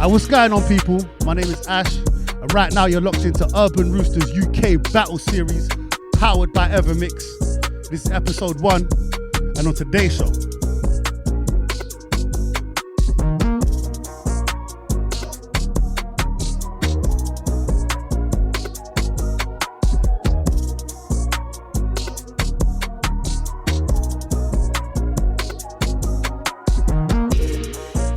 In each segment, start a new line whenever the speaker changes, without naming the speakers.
And what's going on, people? My name is Ash, and right now you're locked into Urban Roosters UK Battle Series, powered by Evermix. This is episode 1, and on today's show,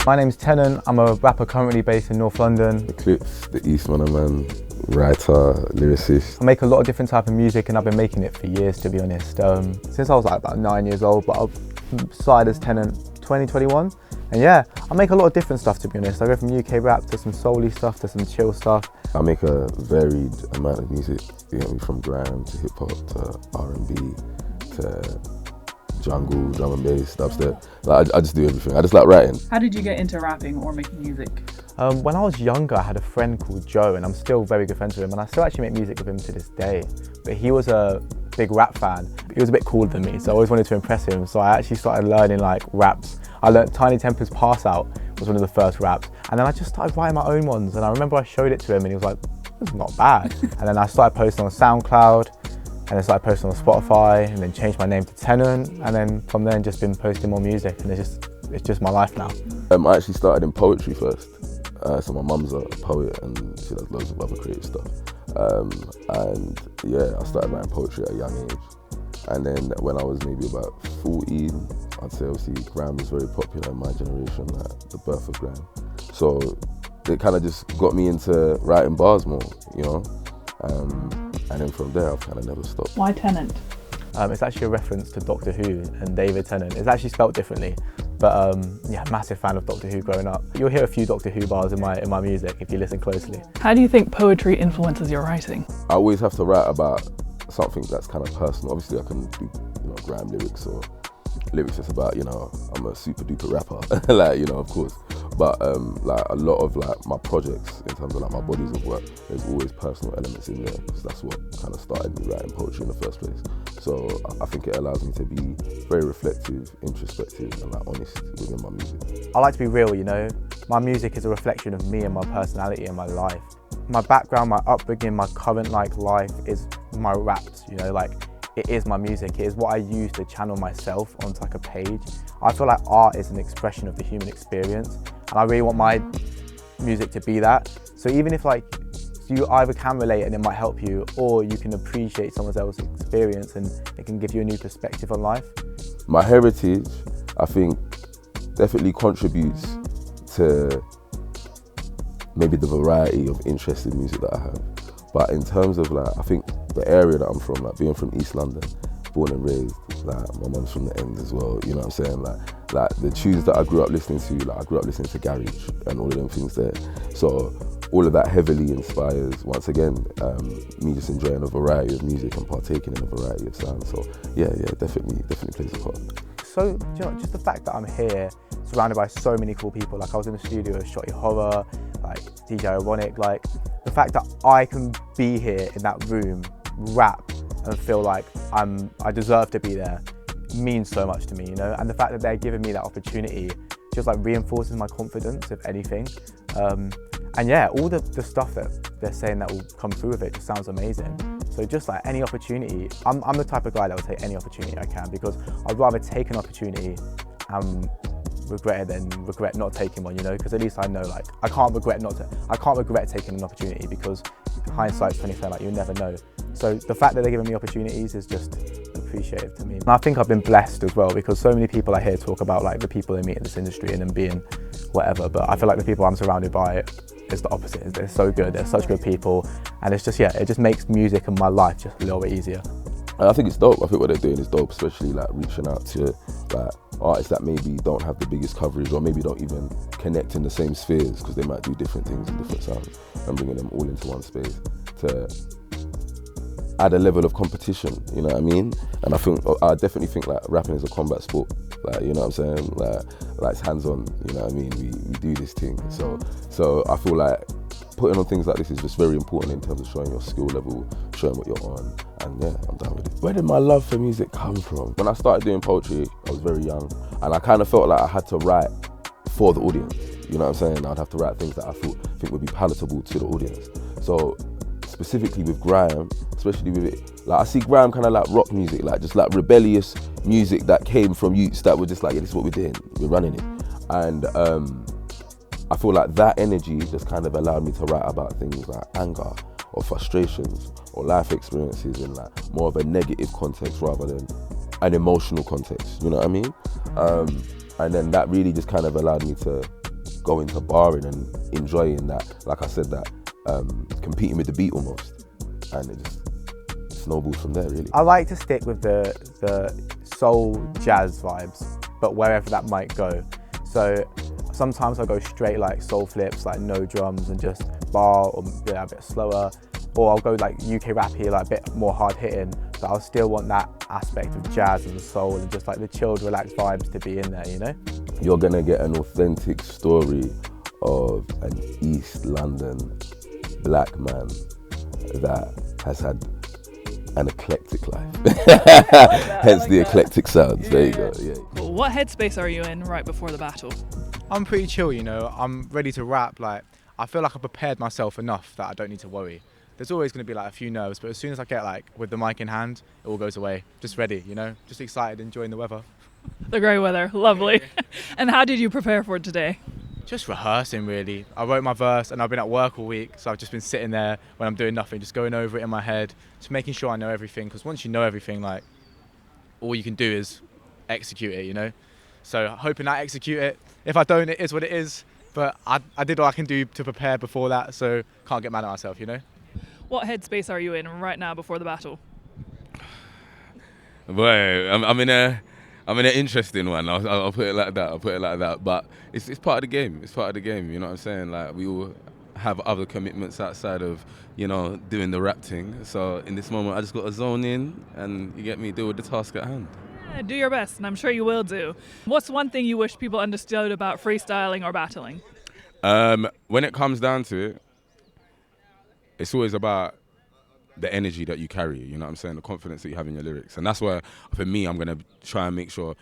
my name's Tenant, I'm a rapper currently based in North London.
Eklipse, the Eastman man, writer, lyricist.
I make a lot of different type of music and I've been making it for years, to be honest. Since I was like about 9 years old, but I've started as Tenant 2021. And yeah, I make a lot of different stuff, to be honest. I go from UK rap to some soul-y stuff to some chill stuff.
I make a varied amount of music, you know, from grime to hip hop to R&B to jungle, drum and bass, dubstep. Like, I just do everything. I just like writing.
How did you get into rapping or making music?
When I was younger, I had a friend called Joe, and I'm still very good friends with him, and I still actually make music with him to this day. But he was a big rap fan. He was a bit cooler than me, so I always wanted to impress him. So I actually started learning like raps. I learned Tiny Temper's Pass Out was one of the first raps, and then I just started writing my own ones. And I remember I showed it to him, and he was like, "This is not bad." And then I started posting on SoundCloud, and then started posting on Spotify, and then changed my name to Tenant, and then from then just been posting more music, and it's just my life now.
I actually started in poetry first. So my mum's a poet and she does loads of other creative stuff. And yeah, I started writing poetry at a young age. And then when I was maybe about 14, I'd say obviously grime was very popular in my generation, like the birth of grime. So it kind of just got me into writing bars more, you know? And then from there, I've kind of never stopped.
Why Tenant?
It's actually a reference to Doctor Who and David Tennant. It's actually spelt differently, but yeah, massive fan of Doctor Who growing up. You'll hear a few Doctor Who bars in my music if you listen closely.
How do you think poetry influences your writing?
I always have to write about something that's kind of personal. Obviously, I can do, you know, grime lyrics or lyrics just about, you know, I'm a super duper rapper, like, you know, of course. But like a lot of like my projects, in terms of like my bodies of work, there's always personal elements in there, because that's what kind of started me writing poetry in the first place. So I think it allows me to be very reflective, introspective, and like honest within my music.
I like to be real, you know. My music is a reflection of me and my personality and my life. My background, my upbringing, my current like life is my raps, you know, like it is my music. It is what I use to channel myself onto like a page. I feel like art is an expression of the human experience, and I really want my music to be that. So even if like you either can relate and it might help you, or you can appreciate someone else's experience and it can give you a new perspective on life.
My heritage, I think, definitely contributes to maybe the variety of interesting music that I have. But in terms of like, I think the area that I'm from, like being from East London, born and raised, like my mum's from the ends as well, you know what I'm saying? Like the tunes that I grew up listening to, like I grew up listening to garage and all of them things there. So all of that heavily inspires, once again, me just enjoying a variety of music and partaking in a variety of sounds. So yeah, definitely plays a part.
So, do you know, just the fact that I'm here, surrounded by so many cool people, like I was in the studio with Shotty Horror, like DJ Ironic, like the fact that I can be here in that room, rap, and feel like I deserve to be there means so much to me, you know? And the fact that they're giving me that opportunity just like reinforces my confidence, if anything. And yeah, all the stuff that they're saying that will come through with it just sounds amazing. So just like any opportunity, I'm the type of guy that will take any opportunity I can, because I'd rather take an opportunity and regret it than regret not taking one, you know? Because at least I know, like, I can't regret taking an opportunity, because hindsight's 20/20, like you never know. So the fact that they're giving me opportunities is just appreciative to me. And I think I've been blessed as well, because so many people I hear talk about like the people they meet in this industry and them being whatever, but I feel like the people I'm surrounded by is the opposite. They're so good, they're such good people, and it's just, yeah, it just makes music and my life just a little bit easier.
And I think it's dope. I think what they're doing is dope, especially like reaching out to like artists that maybe don't have the biggest coverage, or maybe don't even connect in the same spheres, because they might do different things and different sounds, and bringing them all into one space to add a level of competition, you know what I mean? And I definitely think like rapping is a combat sport, like, you know what I'm saying? Like it's hands-on, you know what I mean? We do this thing. So I feel like putting on things like this is just very important in terms of showing your skill level, showing what you're on, and yeah, I'm down with it. Where did my love for music come from? When I started doing poetry, I was very young, and I kind of felt like I had to write for the audience. You know what I'm saying? I'd have to write things that I think would be palatable to the audience. So specifically with grime, especially with it, like I see grime kind of like rock music, like just like rebellious music that came from youths that were just like, yeah, this is what we're doing, we're running it. And I feel like that energy just kind of allowed me to write about things like anger or frustrations or life experiences in like more of a negative context rather than an emotional context, you know what I mean? And then that really just kind of allowed me to go into barring and enjoying that, like I said, that competing with the beat almost. And it just snowballed from there, really.
I like to stick with the soul jazz vibes, but wherever that might go. So sometimes I go straight like soul flips, like no drums and just bar or a bit slower. Or I'll go like UK rap here, like a bit more hard hitting, but I'll still want that aspect of jazz and soul and just like the chilled, relaxed vibes to be in there, you know?
You're gonna get an authentic story of an East London black man that has had an eclectic life. Hence the eclectic sounds. There you go. Yeah.
Cool. What headspace are you in right before the battle?
I'm pretty chill, you know? I'm ready to rap. Like, I feel like I've prepared myself enough that I don't need to worry. There's always going to be like a few nerves, but as soon as I get like with the mic in hand, it all goes away. Just ready, you know? Just excited, enjoying the weather.
The grey weather, lovely. And how did you prepare for today?
Just rehearsing, really. I wrote my verse and I've been at work all week, so I've just been sitting there when I'm doing nothing, just going over it in my head, just making sure I know everything, because once you know everything, like, all you can do is execute it, you know? So hoping I execute it. If I don't, it is what it is, but I did all I can do to prepare before that, so can't get mad at myself, you know?
What headspace are you in right now before the battle?
Boy, I'm in an interesting one. I'll put it like that. But it's part of the game. It's part of the game. You know what I'm saying? Like, we all have other commitments outside of, you know, doing the rap thing. So in this moment, I just got to zone in and, you get me, deal with the task at hand.
Yeah, do your best, and I'm sure you will do. What's one thing you wish people understood about freestyling or battling?
When it comes down to it, it's always about the energy that you carry, you know what I'm saying, the confidence that you have in your lyrics. And that's why, for me, I'm going to try and make sure,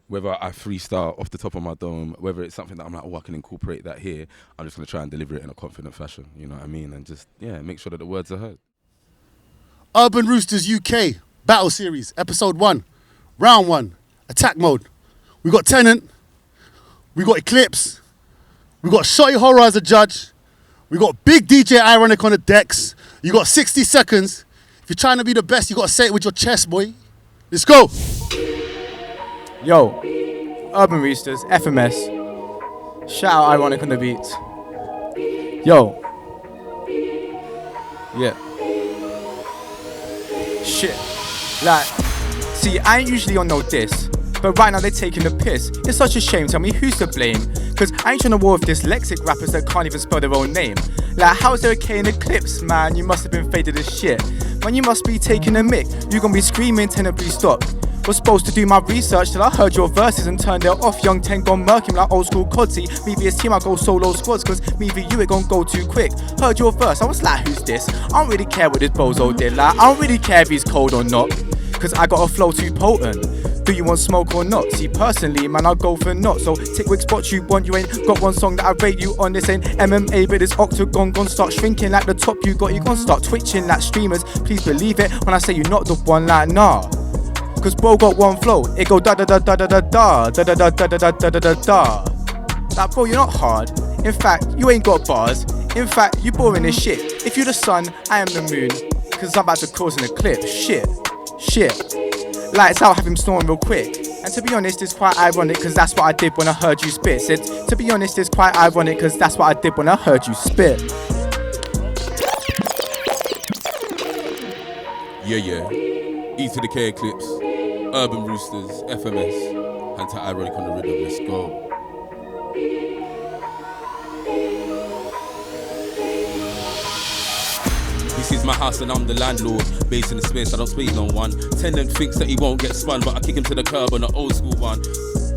whether I freestyle off the top of my dome, whether it's something that I'm like, oh, I can incorporate that here, I'm just going to try and deliver it in a confident fashion, you know what I mean? And just, yeah, make sure that the words are heard.
Urban Roosters UK Battle Series, Episode 1, Round 1, Attack Mode. We got Tenant, we got Eklipse, we got Shotty Horror as a judge, we got Big DJ Ironic on the decks. You got 60 seconds. If you're trying to be the best, you got to say it with your chest, boy. Let's go.
Yo, Urban Roosters, FMS. Shout out Ironic on the beats. Yo. Yeah. Shit. Like, see, I ain't usually on no diss, but right now they're taking the piss. It's such a shame, tell me who's to blame? Cause I ain't trying to war with dyslexic rappers that can't even spell their own name. Like, how is there a K in Eklipse, man? You must have been faded as shit. Man, you must be taking a mic. You gonna be screaming, Tenant, please stop. Was supposed to do my research till I heard your verses and turned it off. Young Ten gone murking like old school Codsy. Me vs team, I go solo squads, cause me v you, it gon' go too quick. Heard your verse, I was like, who's this? I don't really care what this bozo did, like, I don't really care if he's cold or not, cause I got a flow too potent. Do you want smoke or not? See, personally, man, I'll go for not. So take which spot you want. You ain't got one song that I rate you on. This ain't MMA, but it's octagon. Gon' start shrinking like the top you got. You gon' start twitching like streamers. Please believe it when I say you're not the one, like, nah. Cause bro got one flow. It go da da da da da da da da da da da da da da da da. Like, bro, you're not hard. In fact, you ain't got bars. In fact, you boring as shit. If you're the sun, I am the moon. Cause I'm about to cause an eclipse. Shit. Lights out, have him snoring real quick. And to be honest, it's quite ironic, cause that's what I did when I heard you spit. Said, to be honest, it's quite ironic, cause that's what I did when I heard you spit.
Yeah. E to the K Eklipse, Urban Roosters, FMS, anti-ironic on the rhythm, let's go. This is my house and I'm the landlord. Based in the space, I don't speak no one. Tenant thinks that he won't get spun, but I kick him to the curb on an old school one.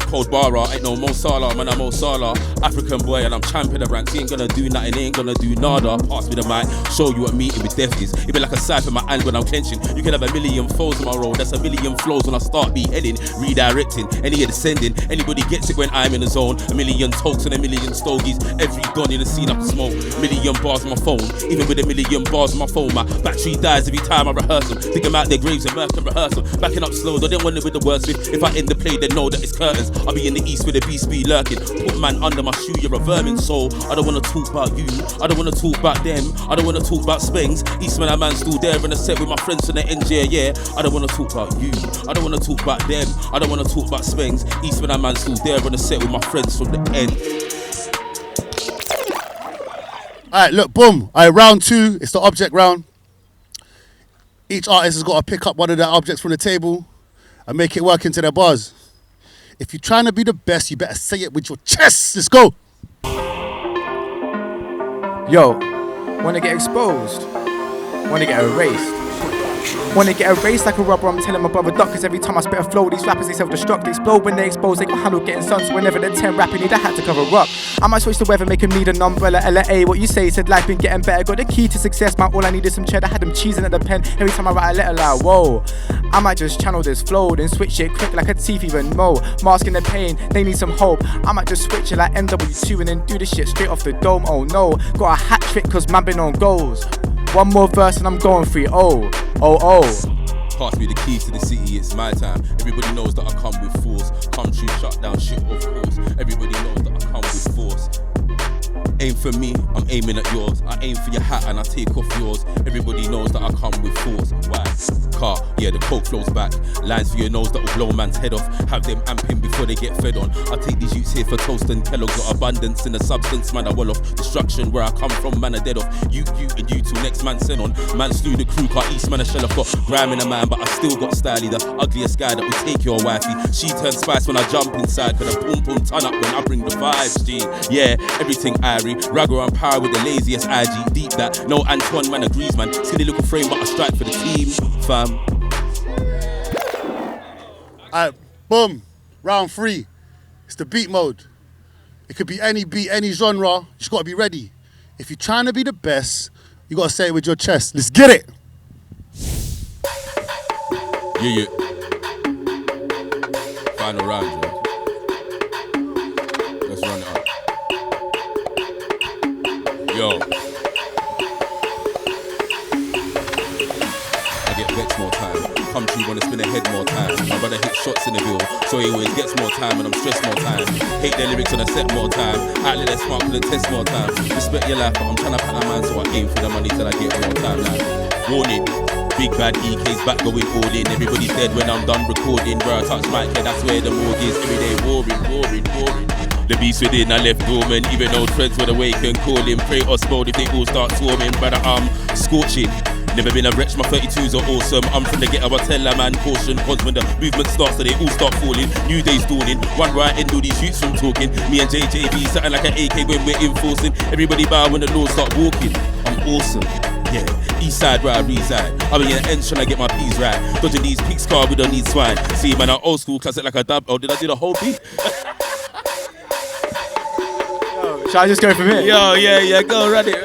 cold Barba, ain't no Mo Salah, man, I'm Mo Salah. African boy and I'm champion of ranks. He ain't gonna do nothing, he ain't gonna do nada. Pass me the mic, show you what meeting with death is. It be like a scythe in my hand when I'm clenching. You can have a million foes on my road, that's a million flows when I start beheading, redirecting, any of descending. Anybody gets it when I'm in the zone. A million tokes and a million stogies. Every gun in the scene I can smoke. Million bars on my phone, even with a million bars on my phone. My battery dies every time I rehearse them. Dig them out their graves and murk and rehearse them. Backing up slow, they don't want it with the worst bit. If I end the play, they know that it's curtains. I'll be in the east with the beast be lurking. Put man under my shoe, you're a vermin soul. I don't wanna talk about you, I don't wanna talk about them. I don't wanna talk about Spengs. Eastman, a man still there in a set with my friends from the NJ, yeah. I don't wanna talk about you, I don't wanna talk about them. I don't wanna talk about Spengs. Eastman, a man still there in a set with my friends from the end.
Alright, look, boom. Alright, round 2, it's the object round. Each artist has got to pick up one of their objects from the table and make it work into their bars. If you're trying to be the best, you better say it with your chest. Let's go.
Yo, wanna get exposed? Wanna get erased? Wanna get erased like a rubber, I'm telling my brother duck. Cause every time I spit a flow, these rappers they self-destruct. They explode when they expose, they can handle getting sun. So whenever they're 10 rapping, need a hat to cover up. I might switch the weather, make 'em need an umbrella. LA, what you say, said life been getting better. Got the key to success, man, all I need is some cheddar. Had them cheesing at the pen, every time I write a letter like, whoa. I might just channel this flow, then switch it quick like a teeth even mo. Masking the pain, they need some hope. I might just switch it like MW2 and then do this shit straight off the dome, oh no. Got a hat trick cause man been on goals. One more verse and I'm going 3-0. Oh.
Pass me the keys to the city, it's my time. Everybody knows that I come with force. Come true, shut down shit, of course. Everybody knows that I come with force. Aim for me, I'm aiming at yours. I aim for your hat and I take off yours. Everybody knows that I come with force. Why? Car, yeah, the coke flows back. Lines for your nose that will blow man's head off. Have them amping before they get fed on. I take these youths here for toast and Kellogg's. Got abundance in the substance, man, I well off. Destruction where I come from, man, I dead off. You, and you till next man send on. Man slew the crew, car East man, a shell. I've got grime in a man, but I still got styly. The ugliest guy that will take your wifey. She turns spice when I jump inside. Cause the boom boom turn up when I bring the vibes, G. Yeah, everything irie. Ragger on power with the laziest IG. Deep that, no Antoine, man, agrees, man. Silly little frame, but I strike for the team, fam.
Alright, boom. Round 3. It's the beat mode. It could be any beat, any genre. You just got to be ready. If you're trying to be the best, you got to say it with your chest. Let's get it.
Yeah. Final round, Joe. Let's run it up. Yo. I get vexed more time. Come true wanna spin ahead more time. My brother hits shots in the bill, so he always gets more time and I'm stressed more time. Hate their lyrics on a set more time. Outlet their smart for the test more time. Respect your life, but I'm trying to pack a man, so I aim for the money till I get more time. Like, warning. Big bad EK's back going all in. Everybody's dead when I'm done recording. Bro, I touch my head, that's where the morgue is. Every day warring. The beast within, I left dormant. Even old friends were awake and calling. Pray us mode if they all start swarming. Brother, I'm scorching. Never been a wretch, my 32s are awesome. I'm from the ghetto, I tell a man caution. Cause when the movement starts, so they all start falling. New day's dawning, one right end, all these youths from talking. Me and JJB, something like an AK when we're enforcing. Everybody bow when the Lord start walking. I'm awesome, yeah. East side where I reside. I'll be in the ends trying to get my peas right. Dodging these pigs car, we don't need swine. See man, I'm old school classic like a dub. Oh, did I do the whole beat?
Shall I just go from here?
Yo, yeah, go run it.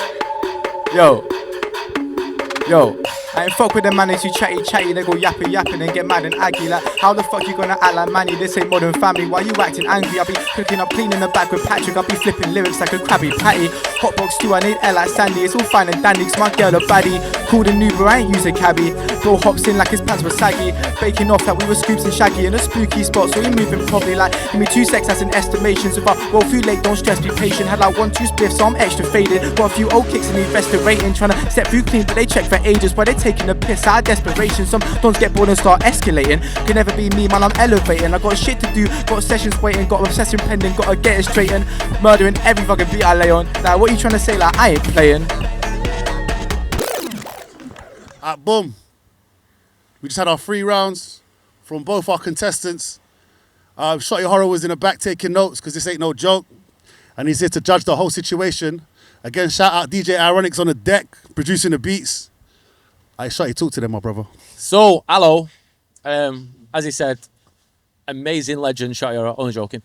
Yo, I ain't fuck with them man who chatty, they go yapping and get mad and aggy. Like, how the fuck you gonna act like Manny? This ain't modern family, why you acting angry? I be cooking up clean in the back with Patrick, I be flipping lyrics like a Krabby Patty. Hotbox 2, I need L like Sandy, it's all fine and dandy, cause my girl a baddie. Called an Uber, I ain't use a cabbie. Bro hops in like his pants were saggy, baking off like we were Scoops and Shaggy in a spooky spot, so he moving probably like, give me 2 secs, that's an estimation. So if I roll through late, don't stress, be patient. Had like 1-2 spliffs, so I'm extra faded. Got a few old kicks and need restorating, trying to step through clean, but they check for ages. Why they taking a piss out of desperation? Some dons get bored and start escalating. Can never be me, man, I'm elevating. I got shit to do, got sessions waiting, got obsession pending, gotta get it straightened. Murdering every fucking beat I lay on. Like, what you trying to say? Like, I ain't playing.
Boom. We just had our 3 rounds from both our contestants. Shotty Horror was in the back taking notes because this ain't no joke. And he's here to judge the whole situation. Again, shout out DJ Ironics on the deck, producing the beats. Shotty, talk to them, my brother.
So, hello. As he said, amazing legend, Shotty Horror. Only joking.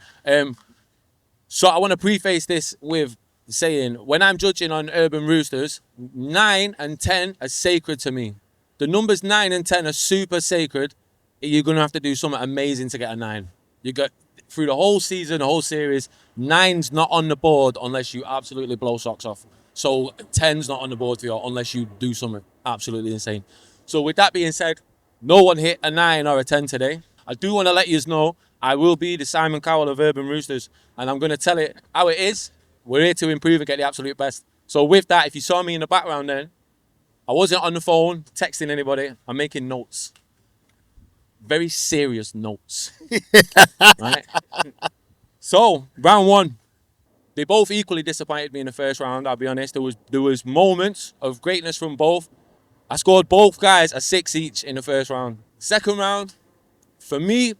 So I want to preface this with saying, when I'm judging on Urban Roosters, 9 and 10 are sacred to me. The numbers 9 and 10 are super sacred. You're going to have to do something amazing to get a 9. You got through the whole season, the whole series, 9's not on the board unless you absolutely blow socks off. So 10's not on the board for you unless you do something absolutely insane. So with that being said, no one hit a 9 or a 10 today. I do want to let you know I will be the Simon Cowell of Urban Roosters, and I'm going to tell it how it is. We're here to improve and get the absolute best. So with that, if you saw me in the background then, I wasn't on the phone texting anybody. I'm making notes. Very serious notes. Right? So, round 1. They both equally disappointed me in the first round, I'll be honest. There was moments of greatness from both. I scored both guys a 6 each in the first round. Second round, for me,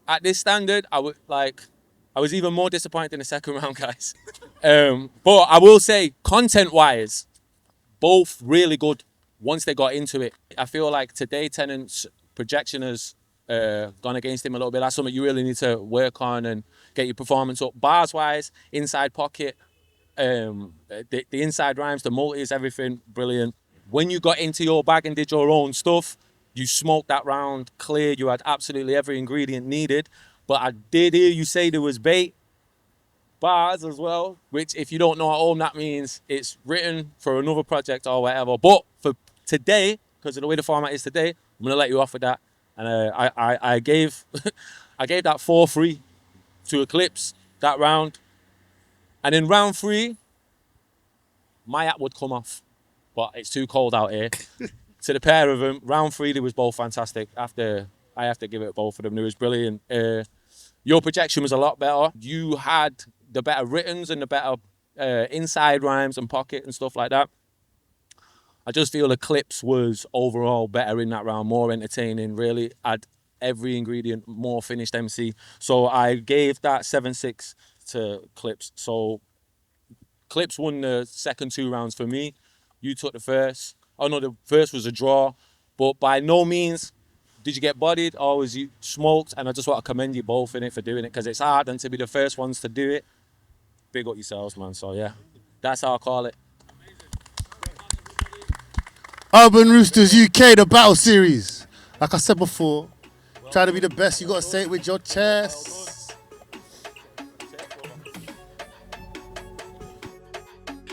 at this standard, I was even more disappointed in the second round, guys. But I will say, content-wise, both really good once they got into it. I feel like today Tenant's projection has gone against him a little bit. That's something you really need to work on and get your performance up. Bars-wise, inside pocket, the inside rhymes, the multis, everything, brilliant. When you got into your bag and did your own stuff, you smoked that round clear. You had absolutely every ingredient needed. But I did hear you say there was bait bars as well, which if you don't know at home, that means it's written for another project or whatever. But for today, because of the way the format is today, I'm gonna let you off with that. And I gave I gave that 4-3 to Eklipse that round. And in round 3, my app would come off, but it's too cold out here. To the pair of them, round 3, they was both fantastic. I have to give it both of them. It was brilliant. Your projection was a lot better. You had the better writtens and the better inside rhymes and pocket and stuff like that. I just feel Eklipse was overall better in that round, more entertaining, really had every ingredient, more finished MC. So I gave that 7-6 to Eklipse. So Eklipse won the second 2 rounds for me. You took the first. Oh no, the first was a draw, but by no means did you get bodied or was you smoked. And I just want to commend you both in it for doing it, because it's hard, and to be the first ones to do it, big up yourselves, man. So yeah, that's how I call it.
Urban Roosters UK, the battle series. Like I said before, try to be the best. You got to say it with your chest.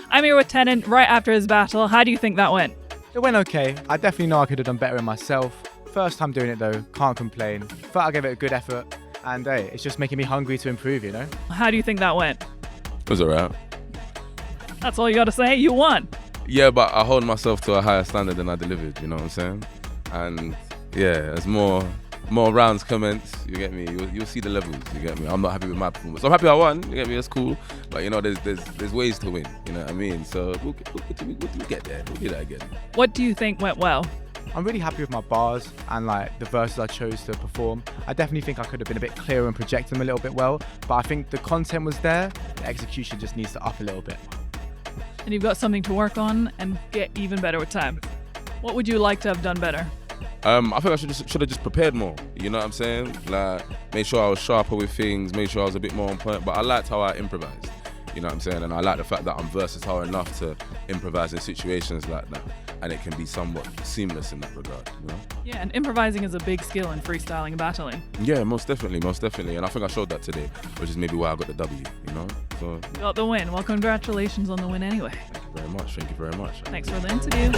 I'm here with Tenant right after his battle. How do you think that went?
It went okay. I definitely know I could have done better in myself. First time doing it though, can't complain. Thought I gave it a good effort, and hey, it's just making me hungry to improve, you know?
How do you think that went?
It was alright.
That's all you got to say. You won.
Yeah, but I hold myself to a higher standard than I delivered, you know what I'm saying? And yeah, as more rounds commence, you get me, you'll see the levels, you get me? I'm not happy with my performance. I'm happy I won, you get me, that's cool. But you know, there's ways to win, you know what I mean? So we'll get there, we'll do that again.
What do you think went well?
I'm really happy with my bars and like the verses I chose to perform. I definitely think I could have been a bit clearer and projected them a little bit well, but I think the content was there, the execution just needs to up a little bit.
And you've got something to work on and get even better with time. What would you like to have done better?
I think I should have just prepared more, you know what I'm saying? Like, made sure I was sharper with things, made sure I was a bit more on point, but I liked how I improvised, you know what I'm saying? And I like the fact that I'm versatile enough to improvise in situations like that, and it can be somewhat seamless in that regard, you know?
Yeah, and improvising is a big skill in freestyling and battling.
Yeah, most definitely, and I think I showed that today, which is maybe why I got the W, you know? So
You got the win. Well, congratulations on the win anyway.
thank you very much.
Thanks for the interview.